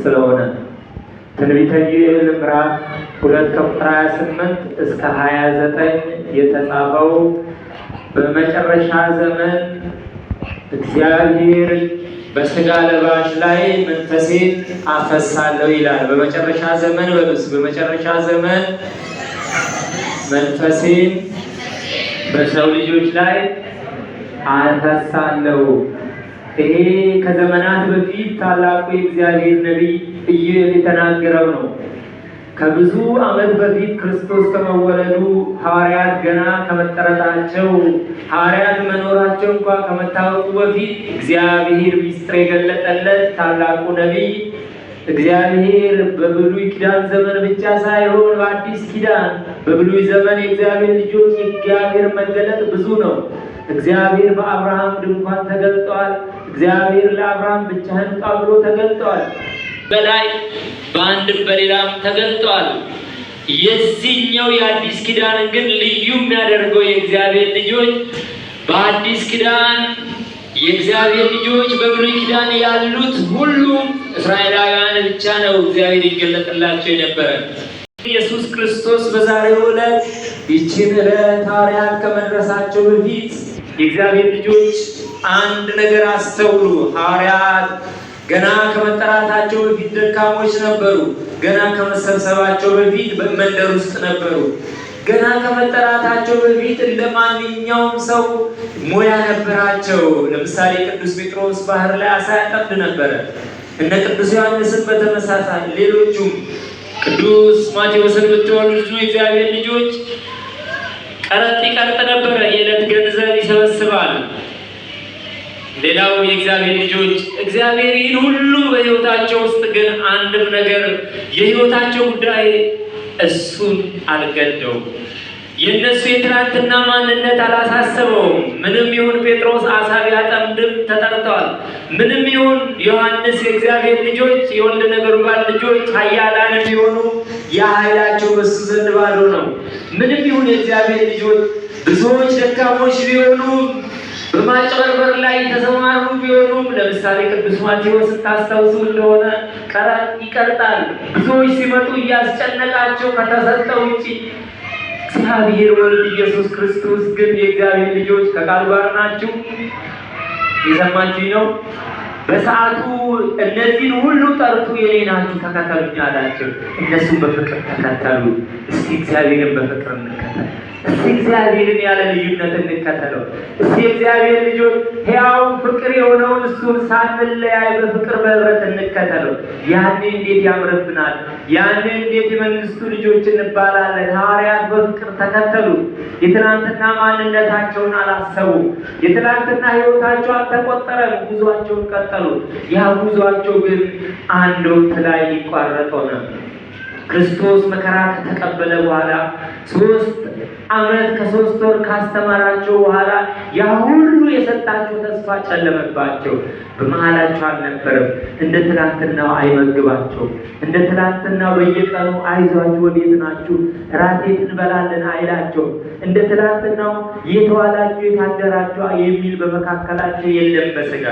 ስለሆነ ትንቢተ ኢዩኤል ምዕራፍ 2 ከቁጥር 28 እስከ 29 የተጻፈው በመጨረሻ ዘመን እግዚአብሔር በሥጋ ለባሽ ላይ መንፈሴን አፈሳለሁ ይላል። በመጨረሻ ዘመን በሉስ፣ በመጨረሻ ዘመን መንፈሴን በሰው ልጆች ላይ አፈሳለሁ። ይሄ ከዘመናት በፊት ታላቁ የእግዚአብሔር ነቢይ ኢዩኤል የተናገረው ነው። ከብዙ ዓመት በፊት ክርስቶስ ከመወለዱ ሐዋርያት ገና ከመጠረታቸው ሐዋርያት መኖራቸው እንኳን ከመታወቁ በፊት እግዚአብሔር ምስጢር የገለጠለት ታላቁ ነቢይ እግዚአብሔር በብሉይ ኪዳን ዘመን ብቻ ሳይሆን በአዲስ ኪዳን በብሉይ ዘመን የእግዚአብሔር ልጆች የእግዚአብሔር መገለጥ ብዙ ነው። እግዚአብሔር በአብርሃም ድንኳን ተገልጧል። እግዚአብሔር ለአብርሃም ብቻህን ውጣ ብሎ ተገልጧል። በላይ በአንድም በሌላም ተገልጧል። የዚህኛው የአዲስ ኪዳን ግን ልዩ የሚያደርገው የእግዚአብሔር ልጆች በአዲስ ኪዳን የእግዚአብሔር ልጆች በብሉይ ኪዳን ያሉት ሁሉም እስራኤላውያን ብቻ ነው እግዚአብሔር ይገለጥላቸው የነበረ። ኢየሱስ ክርስቶስ በዛሬው ዕለት ይህችን ዕለት ሐዋርያት ከመድረሳቸው በፊት የእግዚአብሔር ልጆች አንድ ነገር አስተውሉ። ሐዋርያት ገና ከመጠራታቸው በፊት ደካሞች ነበሩ። ገና ከመሰብሰባቸው በፊት በመንደር ውስጥ ነበሩ። ገና ከመጠራታቸው በፊት እንደማንኛውም ሰው ሙያ ነበራቸው። ለምሳሌ ቅዱስ ጴጥሮስ ባህር ላይ አሳ ያጠምድ ነበረ። እነ ቅዱስ ዮሐንስን በተመሳሳይ ሌሎቹም ቅዱስ ማቴዎስን ብትወስዱ የእግዚአብሔር ልጆች ቀረጥ ይቀርጥ ነበረ። የዕለት ገንዘብ ይሰበስባል። ሌላው የእግዚአብሔር ልጆች እግዚአብሔር ይህን ሁሉ በሕይወታቸው ውስጥ ግን አንድም ነገር የሕይወታቸው ጉዳይ እሱን አልገደውም። የእነሱ የትናንትና ማንነት አላሳሰበውም። ምንም ይሁን ጴጥሮስ አሳ ቢያጠምድም ተጠርተዋል። ምንም ይሁን ዮሐንስ የእግዚአብሔር ልጆች የወልደ ነጎድጓድ ልጆች ኃያላንም ቢሆኑ የኃይላቸው በሱ ዘንድ ባዶ ነው። ምንም ይሁን የእግዚአብሔር ልጆች ብዙዎች ደካሞች ቢሆኑ በማጭበርበር ላይ የተሰማሩ ቢሆኑም ለምሳሌ ቅዱስ ማቴዎስ ታስታውሱ እንደሆነ ቀረጥ ይቀርጣል። ብዙዎች ሲመጡ እያስጨነቃቸው ከተሰጠው ውጭ እግዚአብሔር ወልድ ኢየሱስ ክርስቶስ ግን የእግዚአብሔር ልጆች ከቃሉ ጋር ናችሁ። የሰማችሁኝ ነው። በሰዓቱ እነዚህን ሁሉ ጠርቶ የኔ ናችሁ ተከተሉኝ አላቸው። እነሱም በፍቅር ተከተሉ። እስቲ እግዚአብሔርን በፍቅር እንከተል። እስቲ እግዚአብሔርን ያለ ልዩነት እንከተለው። እስቲ እግዚአብሔር ልጆች ሕያው ፍቅር የሆነውን እሱን ሳንለያይ በፍቅር በህብረት እንከተለው። ያኔ እንዴት ያምርብናል! ያኔ እንዴት የመንግስቱ ልጆች እንባላለን። ሐዋርያት በፍቅር ተከተሉ። የትናንትና ማንነታቸውን አላሰቡ። የትናንትና ህይወታቸው አልተቆጠረም። ጉዟቸውን ቀጠሉ። ያ ጉዟቸው ግን አንድ ወቅት ላይ ሊቋረጥ ሆነ። ክርስቶስ መከራ ከተቀበለ በኋላ 3 ዓመት ከ3 ወር ካስተማራቸው በኋላ ያ ሁሉ የሰጣቸው ተስፋ ጨለመባቸው። በመሃላቸው አልነበረም። እንደ ትናንትናው አይመግባቸው። እንደ ትናንትናው በየቀኑ አይዟችሁ ወዴት ናችሁ እራት የት እንበላለን አይላቸው። እንደ ትናንትናው የተዋላችሁ የታደራችሁ የሚል በመካከላቸው የለም። በስጋ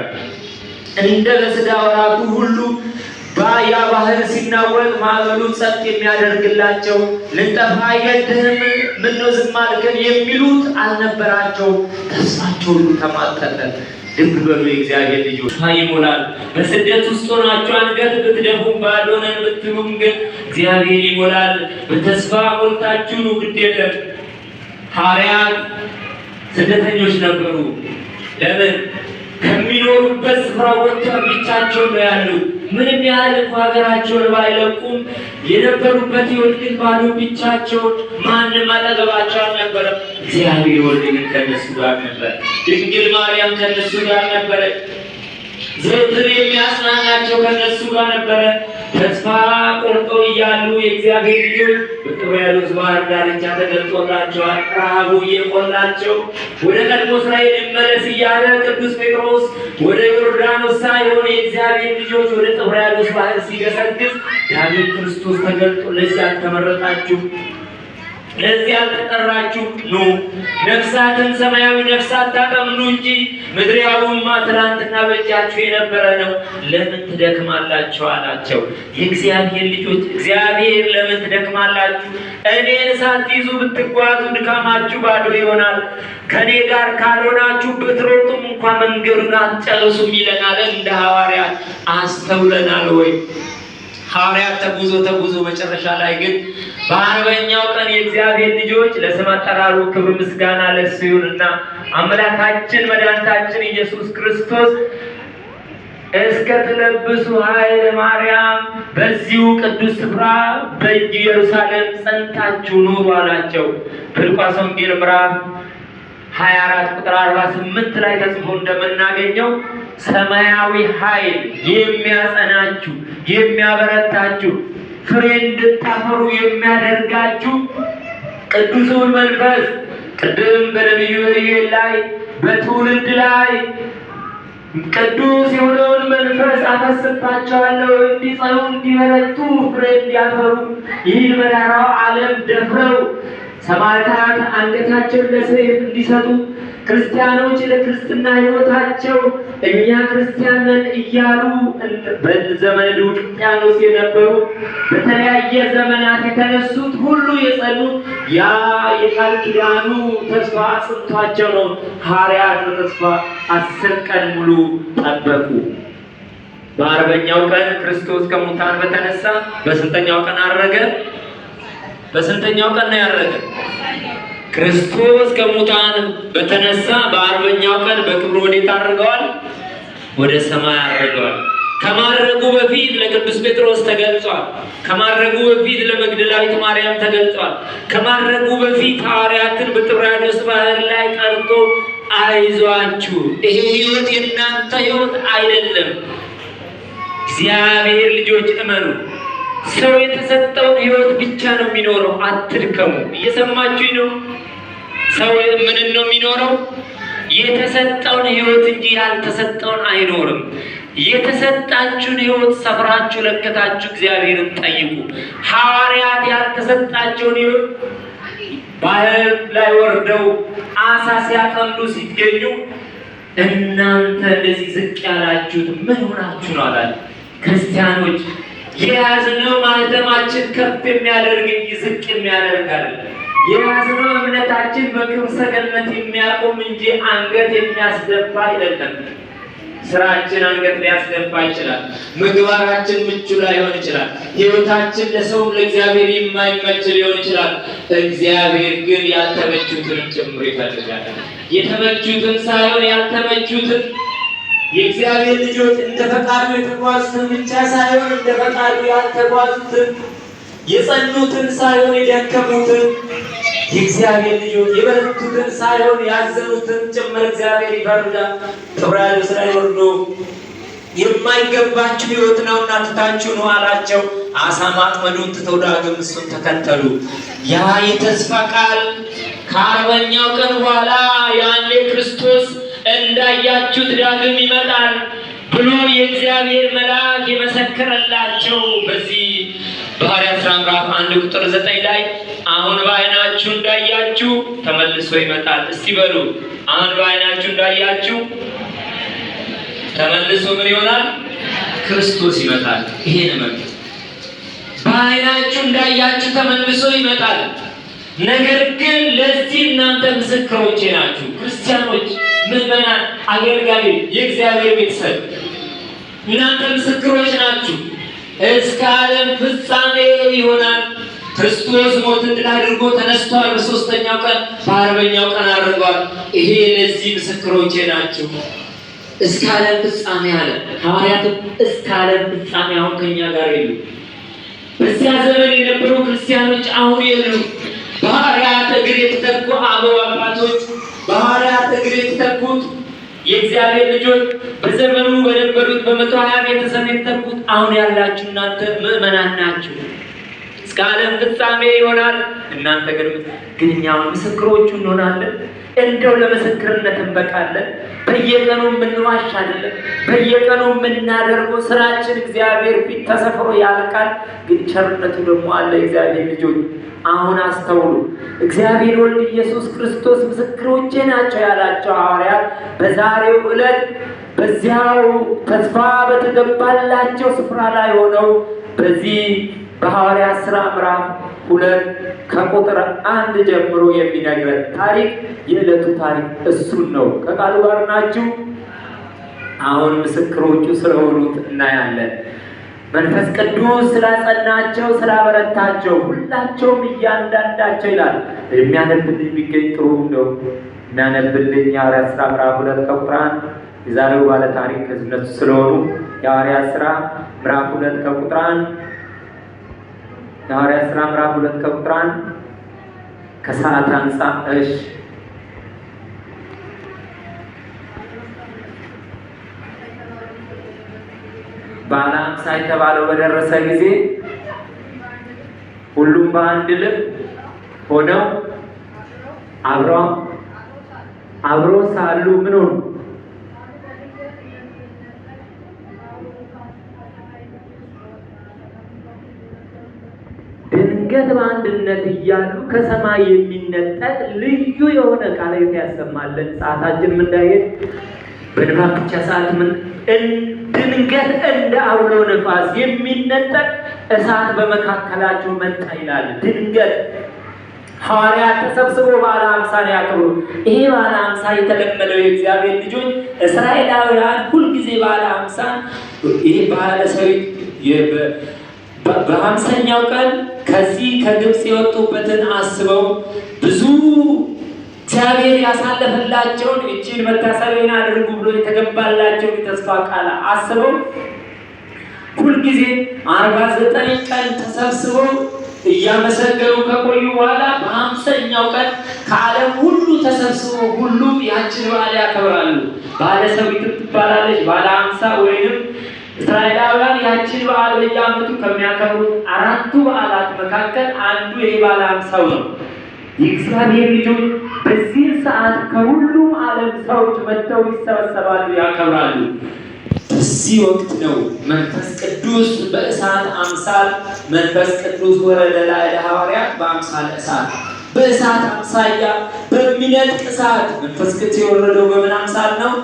እንደ በስጋ ወራቱ ሁሉ ያ ባህር ሲናወጥ ማዕበሉ ጸጥ የሚያደርግላቸው ልንጠፋ አይገድህም ምነው ዝም አልከን የሚሉት አልነበራቸው። ተስፋቸው ሁሉ ተማጠጠ። ልብ በሉ የእግዚአብሔር ልጆች ይሞላል። በስደት ውስጥ ሆናችሁ አንገት ብትደፉም ባዶ ነን ብትሉም ግን እግዚአብሔር ይሞላል። በተስፋ ሞልታችሁ ነው። ግድ የለም። ሐዋርያት ስደተኞች ነበሩ። ለምን? ከሚኖሩበት ስፍራ ወጥተው ብቻቸውን ነው ያሉት። ምንም ያህል እንኳ ሀገራቸውን ባይለቁም የነበሩበት ሕይወት ግን ባዶ ብቻቸውን፣ ማንም አጠገባቸው አልነበረም። እግዚአብሔር ወልድ ግን ከነሱ ጋር ነበር። ድንግል ማርያም ከነሱ ጋር ነበረ። ዘወትር የሚያጽናናቸው ከነሱ ጋር ነበረ። ተስፋ ቆርጠው እያሉ የእግዚአብሔር ልጆች በጥብርያዶስ ባህር ዳርቻ ተገልጦላቸዋል። ረሃቡ እየቆላቸው ወደ ቀድሞ እስራኤል ይመለስ እያለ ቅዱስ ጴጥሮስ ወደ ዮርዳኖስ ሳይሆን የእግዚአብሔር ልጆች ወደ ጥብርያዶስ ባህር ሲገሰግስ ዳግም ክርስቶስ ተገልጦ ለዚህ አልተመረጣችሁ ለዚህ ያልተጠራችሁ ኑ፣ ነፍሳትን ሰማያዊ ነፍሳት ታጠምዱ እንጂ ምድራዊውማ ትናንትና በእጃችሁ የነበረ ነው። ለምን ትደክማላችሁ አላቸው። የእግዚአብሔር ልጆች እግዚአብሔር ለምን ትደክማላችሁ? እኔን ሳትይዙ ብትጓዙ ድካማችሁ ባዶ ይሆናል። ከእኔ ጋር ካልሆናችሁ ብትሮጡም እንኳ መንገዱን አትጨርሱም ይለናል። እንደ ሐዋርያት አስተውለናል ወይ? ሐዋርያት ተጉዞ መጨረሻ ላይ ግን በ40ኛው ቀን የእግዚአብሔር ልጆች ለስም አጠራሩ ክብር ምስጋና ለእሱ ይሁንና አምላካችን መድኃኒታችን ኢየሱስ ክርስቶስ እስከ ትለብሱ ኃይለ ማርያም በዚሁ ቅዱስ ስፍራ በኢየሩሳሌም ጸንታችሁ ኑሩ አላቸው። በሉቃስ ወንጌል ምዕራፍ 24 ቁጥር 48 ላይ ተጽፎ እንደምናገኘው ሰማያዊ ኃይል የሚያጸናችሁ የሚያበረታችሁ ፍሬ እንድታፈሩ የሚያደርጋችሁ ቅዱሱን መንፈስ ቅድም በነቢዩ ኤልያስ ላይ በትውልድ ላይ ቅዱስ የሆነውን መንፈስ አፈስባቸዋለሁ እንዲጸኑ እንዲበረቱ ፍሬ እንዲያፈሩ ይህን መራራው ዓለም ደፍረው ሰማዕታት አንገታቸውን ለሰይፍ እንዲሰጡ ክርስቲያኖች ለክርስትና ሕይወታቸው እኛ ክርስቲያን ነን እያሉ በዘመነ ዲዮቅልጥያኖስ የነበሩ በተለያየ ዘመናት የተነሱት ሁሉ የጸኑት ያ የቃል ኪዳኑ ተስፋ አጽንቷቸው ነው። ሐዋርያት በተስፋ 10 ቀን ሙሉ ጠበቁ። በ40ኛው ቀን ክርስቶስ ከሙታን በተነሳ በስንተኛው ቀን አረገ? በስንተኛው ቀን ነው ያረገ? ክርስቶስ ከሙታን በተነሳ በ40ኛው ቀን በክብሩ ወዴት አድርገዋል? ወደ ሰማይ አድርገዋል። ከማድረጉ በፊት ለቅዱስ ጴጥሮስ ተገልጿል። ከማድረጉ በፊት ለመግደላዊት ማርያም ተገልጿል። ከማድረጉ በፊት ሐዋርያትን በጥብርያዶስ ባህር ላይ ቀርቶ አይዟችሁ፣ ይሄ ሕይወት የእናንተ ሕይወት አይደለም፣ እግዚአብሔር ልጆች እመኑ። ሰው የተሰጠውን ሕይወት ብቻ ነው የሚኖረው፣ አትድከሙ። እየሰማችሁኝ ነው? ሰው ምን ነው የሚኖረው? የተሰጠውን ሕይወት እንጂ ያልተሰጠውን አይኖርም። የተሰጣችሁን ሕይወት ሰፍራችሁ ለከታችሁ እግዚአብሔርን ጠይቁ። ሐዋርያት ያልተሰጣቸውን ሕይወት ባህር ላይ ወርደው አሳ ሲያጠምዱ ሲገኙ እናንተ እንደዚህ ዝቅ ያላችሁት ምን ሆናችሁ ነው አላለ። ክርስቲያኖች የያዝነው ማለትማችን ከፍ የሚያደርግ እንጂ ዝቅ የሚያደርግ አይደለም። የያዝነው እምነታችን በክብረ ሰገነት የሚያቆም እንጂ አንገት የሚያስደፋ አይደለም። ስራችን አንገት ሊያስደፋ ይችላል። ምግባራችን ምቹ ላይሆን ይችላል። ሕይወታችን ለሰው ለእግዚአብሔር የማይመች ሊሆን ይችላል። እግዚአብሔር ግን ያልተመቹትንም ጭምር ይፈልጋል። የተመቹትን ሳይሆን ያልተመቹትን የእግዚአብሔር ልጆች እንደ ፈቃዱ የተጓዙትን ብቻ ሳይሆን እንደ ፈቃዱ ያልተጓዙትን፣ የጸኑትን ሳይሆን የደከሙትን፣ የእግዚአብሔር ልጆች የበረቱትን ሳይሆን ያዘኑትን ጭምር እግዚአብሔር ይፈርዳል። ጥብርያዶስ ላይ ወርዶ የማይገባችሁ ሕይወት ነውና ትታችሁ ነው አላቸው። አሳ ማጥመዱን ትተው ዳግም እሱን ተከተሉ። ያ የተስፋ ቃል ከ40ኛው ቀን በኋላ ያኔ ክርስቶስ እንዳያችሁት ዳግም ይመጣል ብሎ የእግዚአብሔር መልአክ የመሰከረላቸው በዚህ በሐዋርያት ሥራ ምዕራፍ 1 ቁጥር 9 ላይ አሁን በዓይናችሁ እንዳያችሁ ተመልሶ ይመጣል። እስቲ በሉ አሁን በዓይናችሁ እንዳያችሁ ተመልሶ ምን ይሆናል? ክርስቶስ ይመጣል። ይሄ ነው። በዓይናችሁ እንዳያችሁ ተመልሶ ይመጣል። ነገር ግን ለዚህ እናንተ ምስክሮቼ ናችሁ። ክርስቲያኖች፣ ምዕመናን፣ አገልጋይ፣ የእግዚአብሔር ቤተሰብ እናንተ ምስክሮች ናችሁ። እስከ ዓለም ፍጻሜ ይሆናል። ክርስቶስ ሞትን ድል አድርጎ ተነስቷል። በ3ኛው ቀን በ40ኛው ቀን አድርጓል። ይሄ ለዚህ ምስክሮቼ ናችሁ። እስከ ዓለም ፍጻሜ አለ። ሐዋርያትም እስከ ዓለም ፍጻሜ አሁን ከኛ ጋር የሉ። በዚያ ዘመን የነበሩ ክርስቲያኖች አሁን የሉ። በሐዋርያት እግር የተተኩ አበው አባቶች፣ በሐዋርያት እግር የተተኩት የእግዚአብሔር ልጆች በዘመኑ በነበሩት በ120 ቤተሰብ የተተኩት አሁን ያላችሁ እናንተ ምዕመናን ናችሁ። እስከ ዓለም ፍጻሜ ይሆናል። እናንተ ግን እኛ ምስክሮቹ እንሆናለን። እንደው ለምስክርነት እንበቃለን። በየቀኑ የምንዋሽ አይደለም። በየቀኑ የምናደርገው ስራችን እግዚአብሔር ፊት ተሰፍሮ ያልቃል። ግን ቸርነቱ ደግሞ አለ። እግዚአብሔር ልጆች አሁን አስተውሉ። እግዚአብሔር ወልድ ኢየሱስ ክርስቶስ ምስክሮቼ ናቸው ያላቸው ሐዋርያት በዛሬው ዕለት በዚያው ተስፋ በተገባላቸው ስፍራ ላይ ሆነው በዚህ በሐዋርያት ሥራ ምዕራፍ 2 ከቁጥር 1 ጀምሮ የሚነግረን ታሪክ የዕለቱ ታሪክ እሱን ነው። ከቃሉ ጋር ናችሁ? አሁን ምስክሮቹ ስለሆኑት እናያለን። መንፈስ ቅዱስ ስላጸናቸው ስላበረታቸው ሁላቸውም እያንዳንዳቸው ይላል። የሚያነብልኝ ቢገኝ ጥሩ ነው። የሚያነብልኝ የሐዋርያት ሥራ ምዕራፍ 2 ከቁጥር 1 የዛሬው ባለ ታሪክ እነሱ ስለሆኑ የሐዋርያት ሥራ ምዕራፍ 2 ከቁጥር 1 የሐዋርያት ሥራ ምዕራፍ 2 ከቁጥር 1 ከሰዓት አንጻር በዓለ ሃምሳ የተባለው በደረሰ ጊዜ ሁሉም በአንድ ልብ ሆነው አብረው ሳሉ ምን ሆኑ? ድንገት በአንድነት እያሉ ከሰማይ የሚነጠቅ ልዩ የሆነ ቃል ያሰማልን። ሰዓታችን እንዳይሄድ በንባብ ብቻ ሰዓት ድንገት እንደ አውሎ ነፋስ የሚነጠቅ እሳት በመካከላቸው መጣ ይላል። ድንገት ሐዋርያት ተሰብስበው በዓለ ሃምሳን ያከብሩ። ይሄ በዓለ ሃምሳ የተለመደው የእግዚአብሔር ልጆች እስራኤላውያን ሁልጊዜ በዓለ ሃምሳን ይሄ በዓለ ሰዊት በ50ኛው ቀን ከዚህ ከግብፅ የወጡበትን አስበው ብዙ እግዚአብሔር ያሳለፈላቸውን እጅን መታሰቢያን አድርጉ ብሎ የተገባላቸውን የተስፋ ቃል አስበው ሁልጊዜ 49 ቀን ተሰብስበው እያመሰገኑ ከቆዩ በኋላ በ50ኛው ቀን ከዓለም ሁሉ ተሰብስበው ሁሉም ያችን በዓል ያከብራሉ። በዓለ ሰዊት ትባላለች። በዓለ ሃምሳ ወይንም እስራኤላውያን ያችን በዓል በየዓመቱ ከሚያከብሩት 4ቱ በዓላት መካከል አንዱ ይሄ በዓለ ሃምሳው ነው። የእግዚአብሔር ልጆች በዚህ ሰዓት ከሁሉም ዓለም ሰዎች መጥተው ይሰበሰባሉ፣ ያከብራሉ። በዚህ ወቅት ነው መንፈስ ቅዱስ በእሳት አምሳል መንፈስ ቅዱስ ወረደ ላይ ለሐዋርያት በአምሳለ እሳት በእሳት አምሳያ በሚነጥቅ እሳት መንፈስ ቅዱስ የወረደው በምን አምሳል ነው?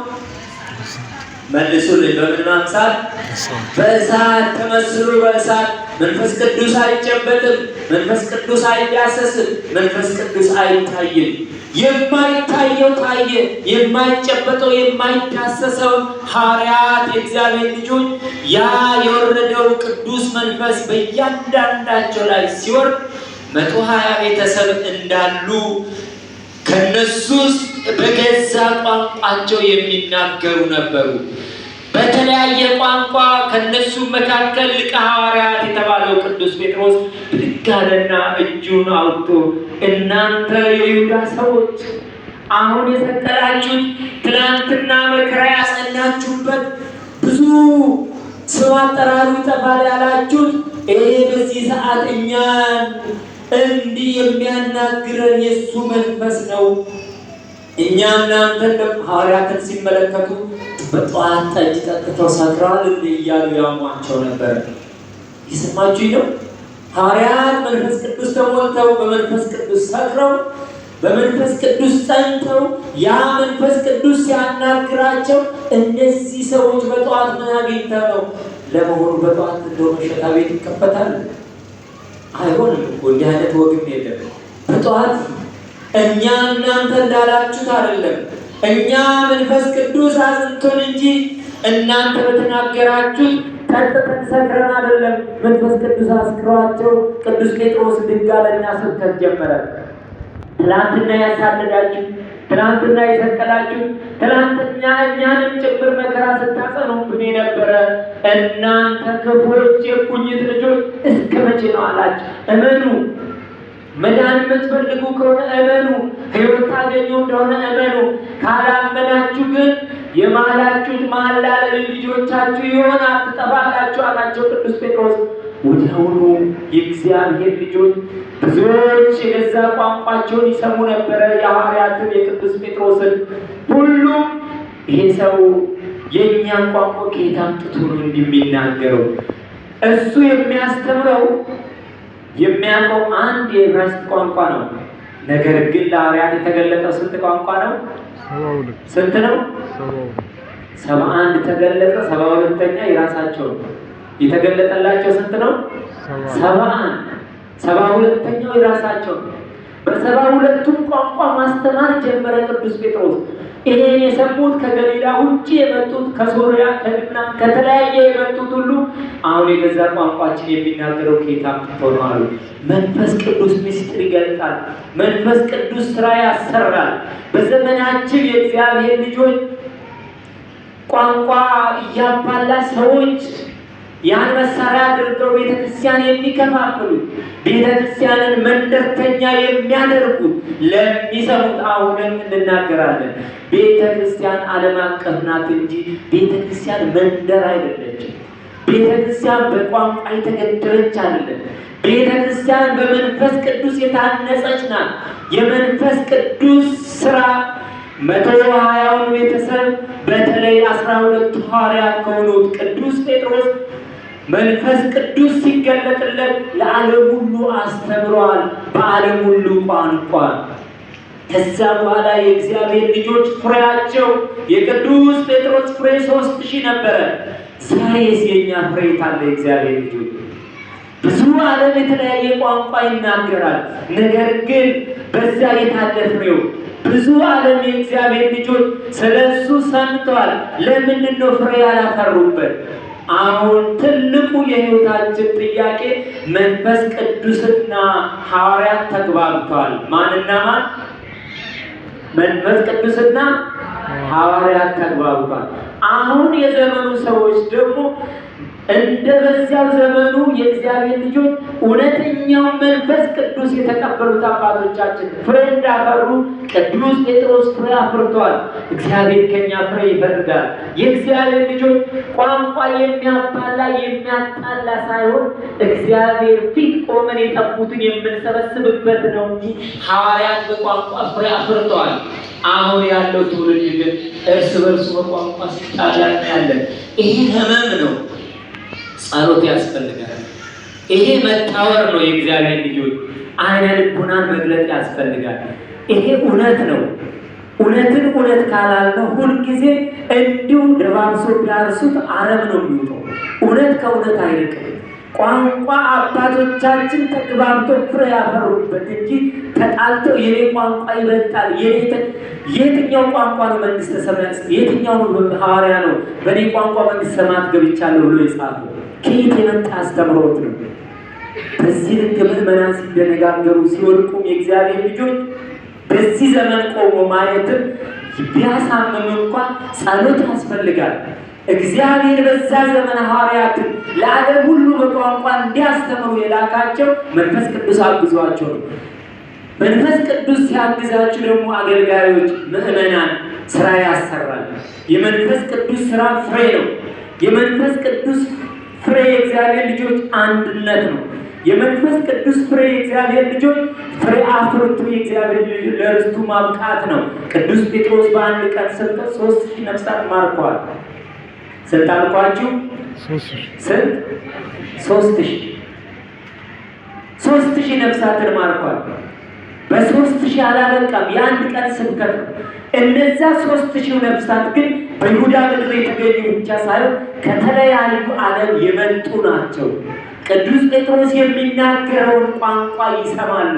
መልሱልኝ። በምን አምሳል? በእሳት ተመስሎ በእሳት መንፈስ ቅዱስ አይጨበጥም። መንፈስ ቅዱስ አይዳሰስም። መንፈስ ቅዱስ አይታይም። የማይታየው ታየ፣ የማይጨበጠው የማይዳሰሰው ሐዋርያት የእግዚአብሔር ልጆች ያ የወረደው ቅዱስ መንፈስ በእያንዳንዳቸው ላይ ሲወርድ 120 ቤተሰብ እንዳሉ ከነሱ ውስጥ በገዛ ቋንቋቸው የሚናገሩ ነበሩ። በተለያየ ቋንቋ ከነሱ መካከል ሊቀ ሐዋርያት የተባለው ቅዱስ ጴጥሮስ ብድግ አለና እጁን አውጥቶ እናንተ የይሁዳ ሰዎች አሁን የሰቀላችሁት ትናንትና መከራ ያጸናችሁበት ብዙ ስም አጠራሩ ይጠፋል ያላችሁት ይሄ በዚህ ሰዓት እኛን እንዲህ የሚያናግረን የእሱ መንፈስ ነው። እኛ እናንተን ሐዋርያትን ሲመለከቱ በጠዋት ጠጅ ጠጥተው ሰክረዋል እያሉ ያሟቸው ነበር። የሰማችሁኝ ነው። ሐዋርያት መንፈስ ቅዱስ ተሞልተው በመንፈስ ቅዱስ ሰክረው በመንፈስ ቅዱስ ጸንተው ያ መንፈስ ቅዱስ ሲያናግራቸው እነዚህ ሰዎች በጠዋት ምን አግኝተው ነው? ለመሆኑ በጠዋት እንደሆነ ሸታ ቤት ይከፈታል? አይሆንም እኮ እንዲህ አይነት ወግም የለም። በጠዋት እኛ እናንተ እንዳላችሁት አይደለም። እኛ መንፈስ ቅዱስ አጽንቶን እንጂ እናንተ በተናገራችሁት ጠጥተን ሰክረን አይደለም። መንፈስ ቅዱስ አስክሯቸው ቅዱስ ጴጥሮስ ድንጋለና ስብከት ጀመረ። ትላንትና ያሳደዳችሁ፣ ትላንትና የሰቀላችሁ፣ ትላንትና እኛንም ጭምር መከራ ስታጸኑብን የነበረ እናንተ ክፉዎች የእፉኝት ልጆች እስከ መቼ ነው አላችሁ። እመኑ። መዳን የምትፈልጉ ከሆነ እመኑ። ሕይወት ታገኙ እንደሆነ እመኑ። ካላመናችሁ ግን የማላችሁት መሐላ ለልጆቻችሁ ይሆናል፣ ትጠፋላችሁ አላቸው ቅዱስ ጴጥሮስ። ወዲያውኑ የእግዚአብሔር ልጆች ብዙዎች የገዛ ቋንቋቸውን ይሰሙ ነበረ። የሐዋርያትን የቅዱስ ጴጥሮስን ሁሉም ይሄ ሰው የእኛን ቋንቋ ከየት አምጥቶ ነው እንደሚናገረው? እሱ የሚያስተምረው የሚያውቀው አንድ የዕብራይስጥ ቋንቋ ነው። ነገር ግን ለሐዋርያት የተገለጠው ስንት ቋንቋ ነው? ስንት ነው? 71 ተገለጠ። 72ኛ የራሳቸው የተገለጠላቸው ስንት ነው? 71 72ኛው የራሳቸው። በ72ቱም ቋንቋ ማስተማር ጀመረ ቅዱስ ጴጥሮስ። ይሄን የሰሙት ከገሊላ ውጭ የመጡት ከሶርያ ከልብናን ከተለያየ የመጡት ሁሉ አሁን የገዛ ቋንቋችን የሚናገረው ከየት አምጥቶ ነው አሉ። መንፈስ ቅዱስ ምስጢር ይገልጣል። መንፈስ ቅዱስ ስራ ያሰራል። በዘመናችን የእግዚአብሔር ልጆች ቋንቋ እያባላ ሰዎች ያን መሳሪያ አድርገው ቤተክርስቲያን የሚከፋፍሉት ቤተክርስቲያንን መንደርተኛ የሚያደርጉት ለሚሰሙት አሁንም እንናገራለን። ቤተክርስቲያን ዓለም አቀፍ ናት እንጂ ቤተክርስቲያን መንደር አይደለችም። ቤተክርስቲያን በቋንቋ የተገደበች አይደለም። ቤተክርስቲያን በመንፈስ ቅዱስ የታነጸች ናት። የመንፈስ ቅዱስ ስራ 120ውን ቤተሰብ በተለይ 12 ሐዋርያት ከሆኑት ቅዱስ ጴጥሮስ መንፈስ ቅዱስ ሲገለጥለት ለዓለም ሁሉ አስተምሯል፣ በዓለም ሁሉ ቋንቋ። ከዛ በኋላ የእግዚአብሔር ልጆች ፍሬያቸው የቅዱስ ጴጥሮስ ፍሬ 3000 ነበረ። ዛሬስ የኛ ፍሬ ታለ የእግዚአብሔር ልጆች ብዙ ዓለም የተለያየ ቋንቋ ይናገራል። ነገር ግን በዛ የታለ ፍሬው? ብዙ ዓለም የእግዚአብሔር ልጆች ስለሱ ሰምተዋል። ለምንድን ነው ፍሬ ያላፈሩበት? አሁን ትልቁ የሕይወታችን ጥያቄ መንፈስ ቅዱስና ሐዋርያት ተግባብተዋል። ማንና ማን? መንፈስ ቅዱስና ሐዋርያት ተግባብተዋል። አሁን የዘመኑ ሰዎች ደግሞ እንደ በዚያው ዘመኑ የእግዚአብሔር ልጆች እውነተኛው መንፈስ ቅዱስ የተቀበሉት አባቶቻችን ፍሬ እንዳፈሩ ቅዱስ ጴጥሮስ ፍሬ አፍርቷል። እግዚአብሔር ከኛ ፍሬ ይፈልጋል። የእግዚአብሔር ልጆች ቋንቋ የሚያባላ የሚያጣላ ሳይሆን እግዚአብሔር ፊት ቆመን የጠፉትን የምንሰበስብበት ነው እንጂ ሐዋርያት በቋንቋ ፍሬ አፍርተዋል። አሁን ያለው ትውልድ ግን እርስ በርሱ በቋንቋ ሲጣላ ያለን ይሄ ህመም ነው። ጸሎት ያስፈልጋል። ይሄ መታወር ነው። የእግዚአብሔር ልጆች አይነ ልቡናን መግለጥ ያስፈልጋል። ይሄ እውነት ነው። እውነትን እውነት ካላልነው ሁልጊዜ እንዲሁ ደባብሶ ቢያርሱት አረም ነው የሚወጣው። እውነት ከእውነት አይርቅም። ቋንቋ አባቶቻችን ተግባብተው ፍሬ ያፈሩበት እንጂ ተጣልተው የኔ ቋንቋ ይበልጣል የትኛው ቋንቋ ነው መንግስተ ሰማያት? የትኛው ሐዋርያ ነው በኔ ቋንቋ መንግስተ ሰማያት ገብቻለሁ ብሎ የጻፈው? ከየት የመጣ አስተምሮት ነው? በዚህ ልክ ምዕመናን ሲደነጋገሩ ሲወድቁም የእግዚአብሔር ልጆች በዚህ ዘመን ቆሞ ማየትም ቢያሳምም እንኳን ጸሎት ያስፈልጋል። እግዚአብሔር በዛ ዘመን ሐዋርያትን ለዓለም ሁሉ በቋንቋ እንዲያስተምሩ የላካቸው መንፈስ ቅዱስ አግዟቸው ነው። መንፈስ ቅዱስ ሲያግዛችሁ ደግሞ አገልጋዮች ምዕመናን ስራ ያሰራል። የመንፈስ ቅዱስ ስራ ፍሬ ነው። የመንፈስ ቅዱስ ፍሬ የእግዚአብሔር ልጆች አንድነት ነው። የመንፈስ ቅዱስ ፍሬ የእግዚአብሔር ልጆች ፍሬ አፍርቱ የእግዚአብሔር ልጆች ለርስቱ ማብቃት ነው። ቅዱስ ጴጥሮስ በአንድ ቀን 3000 ነፍሳት ማርከዋል። ስንት አልኳችሁ? 3000 ነፍሳትን ማርኳል። በ3000 አላበቃም። የአንድ ቀን ስብከት ነው። እነዛ 3000 ነፍሳት ግን በይሁዳ ምድር የተገኙ ብቻ ሳይሆን ከተለያዩ ዓለም የመጡ ናቸው። ቅዱስ ጴጥሮስ የሚናገረውን ቋንቋ ይሰማሉ።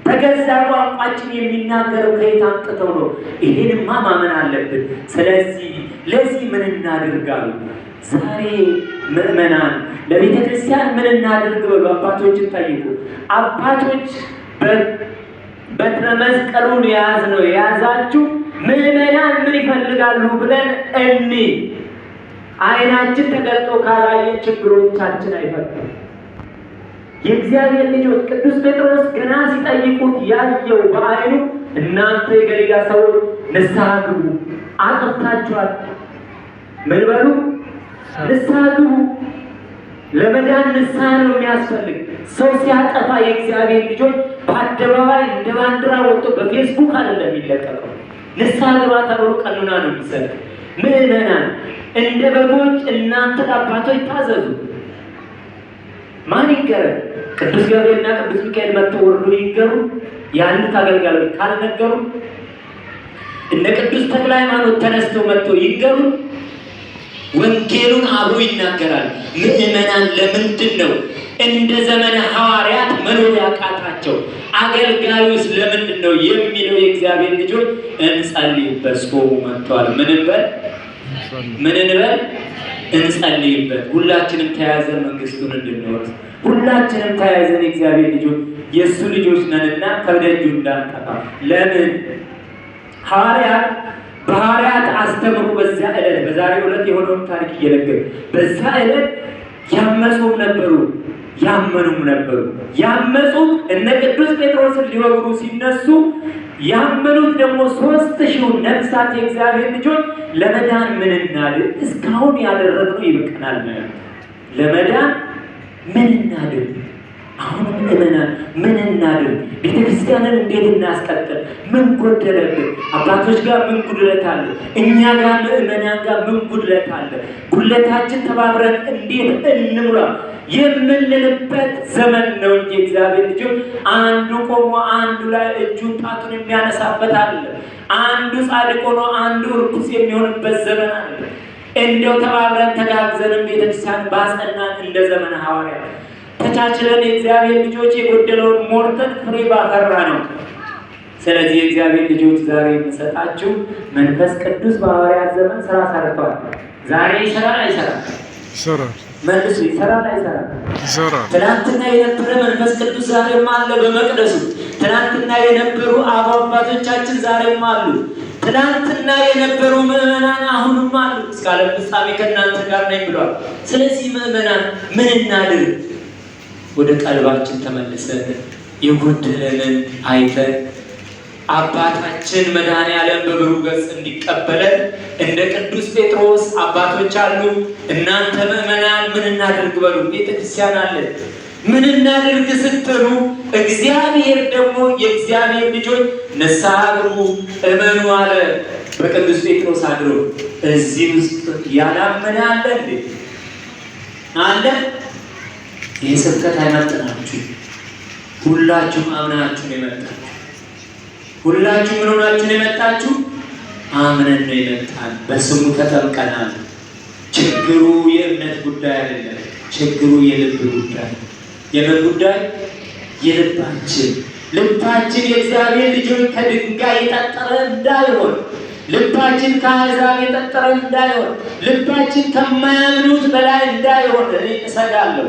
በገዛ ቋንቋችን የሚናገረው ከየት አምጥተው ነው? ይሄንማ ማመን አለብን። ስለዚህ ለዚህ ምን እናድርጋሉ? ዛሬ ምዕመናን ለቤተ ክርስቲያን ምን እናድርግ ብሎ አባቶችን ጠይቁ። አባቶች በትረ መስቀሉን የያዛችሁ ምዕመናን ምን ይፈልጋሉ ብለን አይናችን ተገልጦ ካላየን ችግሮቻችን አይፈቱም። የእግዚአብሔር ልጆች ቅዱስ ጴጥሮስ ገና ሲጠይቁት ያየው በዓይኑ እናንተ የገሊላ ሰዎች ንስሐ ግቡ፣ አጥፍታችኋል። ምን በሉ? ንስሐ ግቡ። ለመዳን ንስሐ ነው የሚያስፈልግ። ሰው ሲያጠፋ የእግዚአብሔር ልጆች በአደባባይ እንደ ባንዲራ ወጥቶ በፌስቡክ አይደለም የሚለቀቀው። ንስሐ ግባ ተብሎ ቀኑና ነው የሚሰጥ። ምዕመናን እንደ በጎች እናንተ አባቶች ታዘዙ። ማን ይገረም? ቅዱስ ገብርኤልና ቅዱስ ሚካኤል መጥተው ወርዶ ይንገሩ? ያሉት አገልጋዮች ካልነገሩ እነ ቅዱስ ተክለ ሃይማኖት ተነስተው መጥተው ይንገሩ? ወንጌሉን አብሮ ይናገራል። ምዕመናን ለምንድን ነው እንደ ዘመነ ሐዋርያት መኖር ያቃታቸው? አገልጋዩስ ለምንድን ነው የሚለው የእግዚአብሔር ልጆች እንጸልይበት። ጾሙ መጥቷል። ምን እንበል? እንጸልይበት። ሁላችንም ተያዘን መንግስቱን እንድንወርስ፣ ሁላችንም ተያዘን የእግዚአብሔር ልጆች የእሱ ልጆች ነንና ከደጁ እንዳንጠፋ። ለምን ሐዋርያት በሐዋርያት አስተምሩ በዚያ ዕለት በዛሬው ዕለት የሆነውን ታሪክ እየነገሩ በዛ ዕለት ያመፁም ነበሩ ያመኑም ነበሩ። ያመፁት እነ ቅዱስ ጴጥሮስን ሊወግሩ ሲነሱ ያመኑት ደግሞ 3000 ነፍሳት የእግዚአብሔር ልጆች ለመዳን ምን እናድርግ? እስካሁን ያደረግነው ይበቃናል። ለመዳን ምን እናድርግ? አሁን ምዕመናን ምን እናድርግ? ቤተክርስቲያንን እንዴት እናስቀጥል? ምን ጎደለብን? አባቶች ጋር ምን ጉድለት አለ? እኛ ጋር ምዕመናን ጋር ምን ጉድለት አለ? ጉድለታችን ተባብረን እንዴት እንሙላ የምንልበት ዘመን ነው እንጂ እግዚአብሔር ልጆች አንዱ ቆሞ አንዱ ላይ እጁን ጣቱን የሚያነሳበት አለ። አንዱ ጻድቅ ሆኖ አንዱ ርኩስ የሚሆንበት ዘመን አለ። እንደው ተባብረን ተጋግዘን ቤተክርስቲያን ባጸናን እንደ ዘመነ ሐዋርያት ተቻችለን የእግዚአብሔር ልጆች የጎደለውን ሞልተን ፍሬ ባፈራ ነው። ስለዚህ የእግዚአብሔር ልጆች ዛሬ የምሰጣችሁ መንፈስ ቅዱስ በሐዋርያት ዘመን ስራ ሰርቷል። ዛሬ ይሰራል አይሰራም? ይሰራል። መልሱ፣ ይሰራል አይሰራም? ይሰራል። ትናንትና የነበረ መንፈስ ቅዱስ ዛሬም አለ በመቅደሱ። ትናንትና የነበሩ አባቶቻችን ዛሬም አሉ። ትናንትና የነበሩ ምዕመናን አሁንም አሉ። እስከ ዓለም ፍጻሜ ከእናንተ ጋር ነኝ ብሏል። ስለዚህ ምዕመናን ምን እናድርግ? ወደ ቀልባችን ተመልሰን የጎደለንን አይተን አባታችን መድኃኔዓለም በብሩህ ገጽ እንዲቀበለን እንደ ቅዱስ ጴጥሮስ አባቶች አሉ። እናንተ ምዕመናን ምን እናድርግ በሉ። ቤተክርስቲያን አለ። ምን እናድርግ ስትሉ እግዚአብሔር ደግሞ የእግዚአብሔር ልጆች ንስሐ ግቡ እመኑ አለ በቅዱስ ጴጥሮስ አድሮ። እዚህ ውስጥ ያላመነ አለ እንዴ? አለ? ይህ ስብከት አይመጥናችሁ። ሁላችሁም አምናችሁ ነው የመጣችሁ። ሁላችሁ ምን ሆናችሁ ነው የመጣችሁ? አምነን ነው የመጣን። በስሙ ተጠምቀናል። ችግሩ የእምነት ጉዳይ አይደለም። ችግሩ የልብ ጉዳይ። የምን ጉዳይ? የልባችን። ልባችን የእግዚአብሔር ልጆች ከድንጋይ የጠጠረ እንዳይሆን፣ ልባችን ከአሕዛብ የጠጠረ እንዳይሆን፣ ልባችን ከማያምኑት በላይ እንዳይሆን እኔ እሰጋለሁ።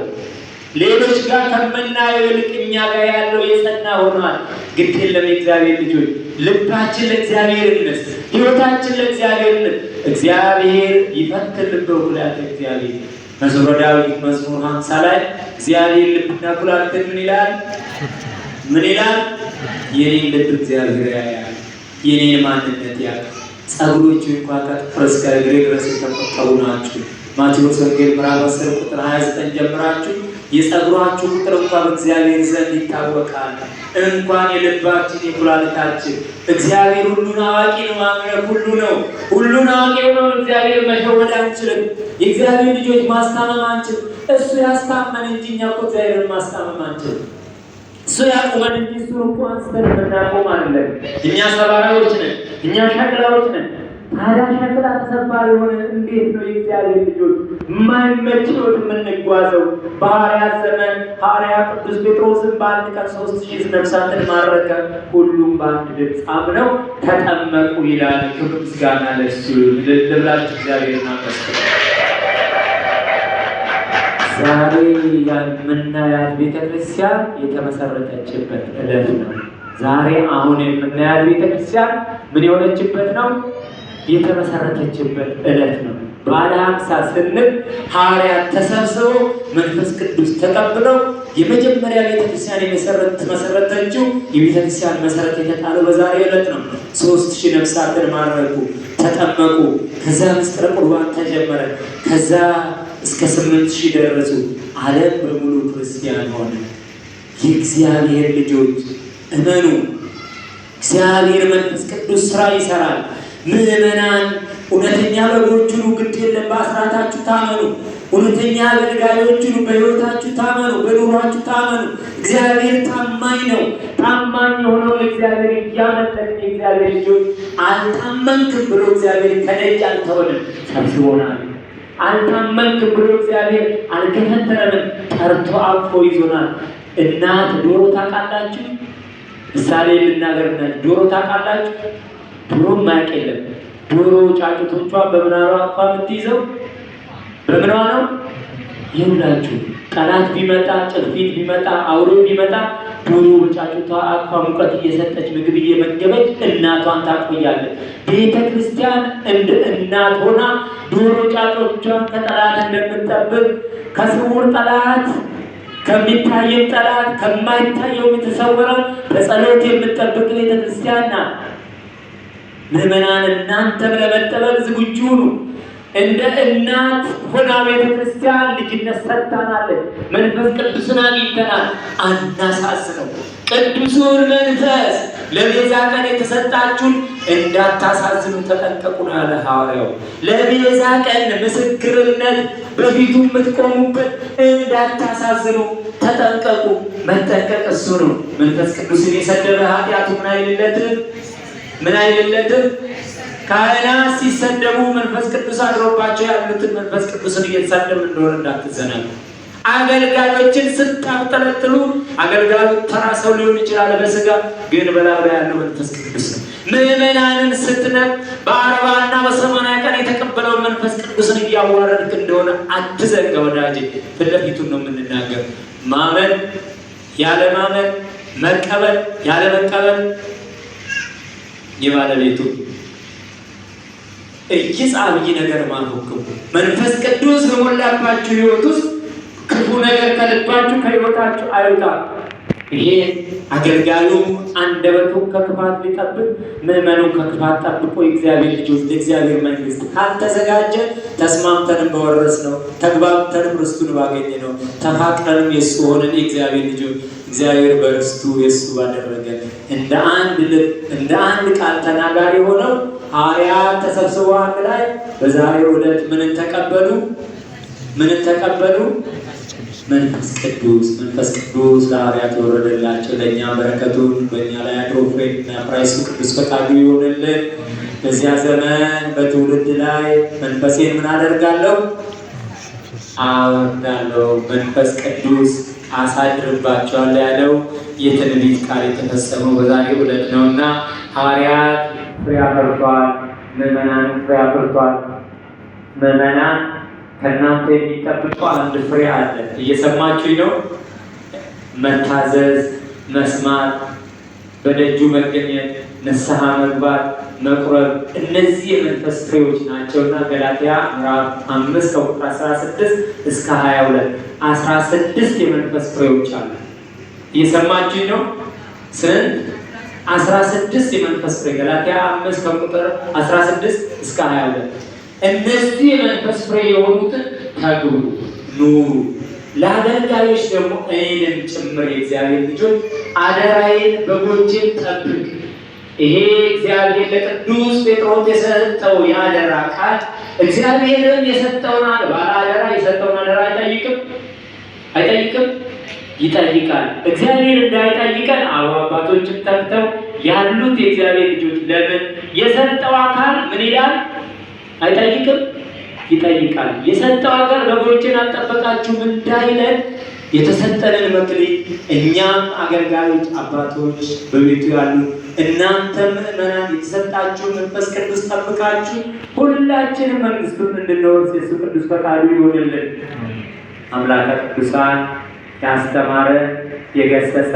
ሌሎች ጋር ከምናየው ይልቅ እኛ ጋር ያለው የጸና ሆኗል። ግድ የለም የእግዚአብሔር ልጆች ልባችን ለእግዚአብሔር እንስ፣ ሕይወታችን ለእግዚአብሔር እንስ። እግዚአብሔር ይፈትን ልበ ኩላተ እግዚአብሔር። መዝሙረ ዳዊት መዝሙር 50 ላይ እግዚአብሔር ልብና ኩላትን ምን ይላል? ምን ይላል? የኔን ልብ እግዚአብሔር ያያል፣ የኔን ማንነት ያያል። ጸጉሮቹ እንኳን ከጥፍር እስከ እግሬ ድረስ የተቆጠሩ ናቸው። ማቴዎስ ወንጌል ምዕራፍ 10 ቁጥር 29 ጀምራችሁ የጸጉራችሁ ቁጥር እንኳን በእግዚአብሔር ዘንድ ይታወቃል። እንኳን የልባችን የኩላሊታችን። እግዚአብሔር ሁሉን አዋቂ ነው። ማምለክ ሁሉ ነው። ሁሉን አዋቂ ነው። እግዚአብሔር መሸወድ አንችልም። የእግዚአብሔር ልጆች ማስታመም አንችልም። እሱ ያስታመን እንጂ እኛ እኮ እግዚአብሔርን ማስታመም አንችልም። እሱ ያቆመን እንጂ እሱ እኮ አንስተን የምናቆም አይደለም። እኛ ሰባራዎች ነን። እኛ ሸክላዎች ነን። ታዲያ ሸክላ ተሰባሪ የሆነ እንዴት ነው የእግዚአብሔር ልጆች የማይመች ሕይወት የምንጓዘው? በሐዋርያት ዘመን ሐዋርያ ቅዱስ ጴጥሮስን በአንድ ቀን 3000 ነፍሳትን ማረከ። ሁሉም በአንድ ድምፅ አምነው ተጠመቁ ይላል። ክብር ምስጋና ለእሱ ልብላችሁ እግዚአብሔርን አመስግኑ። ዛሬ የምናያት ቤተክርስቲያን የተመሰረተችበት ዕለት ነው። ዛሬ አሁን የምናያት ቤተክርስቲያን ምን የሆነችበት ነው? የተመሰረተችበት ዕለት ነው። ባለ 50 ስንል ሐዋርያት ተሰብስበው መንፈስ ቅዱስ ተቀብለው የመጀመሪያ ቤተክርስቲያን መሰረተችው። የቤተክርስቲያን መሰረት የተጣለው በዛሬ ዕለት ነው። 3000 ነፍሳትን ማረኩ፣ ተጠመቁ። ከዛ ምስጢረ ቁርባን ተጀመረ። ከዛ እስከ 8000 ደረሱ። ዓለም በሙሉ ክርስቲያን ሆነ። የእግዚአብሔር ልጆች እመኑ፣ እግዚአብሔር መንፈስ ቅዱስ ስራ ይሰራል። ምዕመናን እውነተኛ በጎች ሁኑ፣ ግድ የለም በአስራታችሁ ታመኑ። እውነተኛ አገልጋዮች ሁኑ፣ በሕይወታችሁ ታመኑ፣ በኑሯችሁ ታመኑ። እግዚአብሔር ታማኝ ነው። ታማኝ የሆነው ለእግዚአብሔር እያመለክን የእግዚአብሔር ልጆች አልታመንክም ብሎ እግዚአብሔር ከደጅ አልተወንም፣ ሰብስቦናል። አልታመንክም ብሎ እግዚአብሔር አልገፈተረንም፣ ጠርቶ አቅፎ ይዞናል። እናት ዶሮ ታውቃላችሁ? ምሳሌ ልናገርና ዶሮ ታውቃላችሁ? ዶሮ ማያውቅ የለም። ዶሮ ጫጩቶቿ በምናሯ አቅፋ የምትይዘው በምኗ ነው? ይሁላችሁ ጠላት ቢመጣ፣ ጭልፊት ቢመጣ፣ አውሬ ቢመጣ ዶሮ በጫጩቷ አቅፋ ሙቀት እየሰጠች ምግብ እየመገበች እናቷን ታቆያለች። ቤተ ክርስቲያን እንደ እናት ሆና ዶሮ ጫጩቶቿን ከጠላት እንደምትጠብቅ ከስውር ጠላት ከሚታየው ጠላት ከማይታየው የተሰወረው በጸሎት የምትጠብቅ ቤተ ክርስቲያን ናት። ምዕመናን እናንተም ለመጠበቅ ዝግጁ ሁኑ። እንደ እናት ሆና ቤተ ክርስቲያን ልጅነት ሰጥታናለች። መንፈስ ቅዱስን አግኝተናል። አናሳዝነው። ቅዱሱን መንፈስ ለቤዛ ቀን የተሰጣችሁን እንዳታሳዝኑ ተጠንቀቁ ነው ያለ ሐዋርያው። ለቤዛ ቀን ምስክርነት በፊቱ የምትቆሙበት እንዳታሳዝኑ ተጠንቀቁ። መጠንቀቅ እሱ ነው። መንፈስ ቅዱስን የሰደበ ኃጢአቱ ምን አይደለትም። ካህናት ሲሰደቡ መንፈስ ቅዱስ አድሮባቸው ያሉትን መንፈስ ቅዱስን እየተሳደቡ እንደሆነ እንዳትዘናሉ። አገልጋዮችን ስታብጠለጥሉ አገልጋዩ ተራ ሰው ሊሆን ይችላል በስጋ ግን በላባ ያለው መንፈስ ቅዱስ ነው። ምዕመናንን ስትነቅ በ40 እና በ80 ቀን የተቀበለውን መንፈስ ቅዱስን እያዋረድክ እንደሆነ አትዘንጋ ወዳጄ። ፊት ለፊቱን ነው የምንናገር። ማመን ያለ ማመን፣ መቀበል ያለ መቀበል የባለቤቱ እይጻብይ ነገር ማንሁክሙ መንፈስ ቅዱስ በሞላባችሁ ሕይወት ውስጥ ክፉ ነገር ከልባችሁ ከሕይወታችሁ አይውጣ። ይሄ አገልጋዩ አንደበቱ ከክፋት ሊጠብቅ፣ ምዕመኑ ከክፋት ጠብቆ የእግዚአብሔር ልጆች ለእግዚአብሔር መንግስት ካልተዘጋጀ ተስማምተንም በወረስ ነው፣ ተግባብተንም ርስቱን ባገኘ ነው፣ ተፋቅረንም የእሱ ሆነን የእግዚአብሔር ልጆች እግዚአብሔር በርስቱ የእሱ ባደረገን እንደ አንድ ልብ እንደ አንድ ቃል ተናጋሪ ሆነው ሐዋርያት ተሰብስበው አንድ ላይ በዛሬው ዕለት ምንን ተቀበሉ? መንፈስ ቅዱስ። መንፈስ ቅዱስ ለሐዋርያት የወረደላቸው ለእኛ በረከቱን በእኛ ላይ አድሮ ፍሬ የሚያፈራ የእሱ ቅዱስ ፈቃዱ ይሆንልን። በዚያ ዘመን በትውልድ ላይ መንፈሴን ምን አደርጋለሁ? አወርዳለሁ። መንፈስ ቅዱስ አሳድርባቸዋለሁ ያለው የትንቢት ቃል የተፈጸመው በዛሬው ዕለት ነውና ሐዋርያት ፍሬ አፍርተዋል። ምዕመናን ፍሬ አፍርተዋል። ምዕመናን ከእናንተ የሚጠብቀው አንድ ፍሬ አለ። እየሰማችሁ ነው? መታዘዝ፣ መስማት፣ በደጁ መገኘት፣ ንስሐ መግባት፣ መቁረብ እነዚህ የመንፈስ ፍሬዎች ናቸውና ገላትያ ምዕራፍ 5 ከቁጥር 16 እስከ 22 16 የመንፈስ ፍሬዎች አሉ። እየሰማችሁ ነው? ስንት? 16 የመንፈስ ፍሬ ገላትያ 5 ከቁጥር 16 እስከ 22 እነዚህ የመንፈስ ፍሬ የሆኑትን ተግብሩ፣ ኑሩ። ለአገልጋዮች ደግሞ እኔንም ጭምር የእግዚአብሔር ልጆች አደራዬን በጎቼን ጠብቅ። ይሄ እግዚአብሔር ለቅዱስ ጴጥሮስ የሰጠው የአደራ ቃል እግዚአብሔርን የሰጠውን ባለ አደራ የሰጠውን አደራ አይጠይቅም? ይጠይቃል። እግዚአብሔር እንዳይጠይቀን አባቶችን ጠርተው ያሉት የእግዚአብሔር ልጆች ለምን የሰጠው አካል ምን ይላል? አይጠይቅም? ይጠይቃል። የሰጠው አካል በጎችን አልጠበቃችሁም እንዳይለን የተሰጠንን መክሊት እኛም አገልጋዮች አባቶች በቤቱ ያሉ እናንተም ምዕመናን የተሰጣችሁ መንፈስ ቅዱስ ጠብቃችሁ ሁላችንም መንግስቱን እንድንወርስ የእሱ ቅዱስ ፈቃዱ ይሆንልን። አምላከ ቅዱሳን ያስተማረ የገሰጸ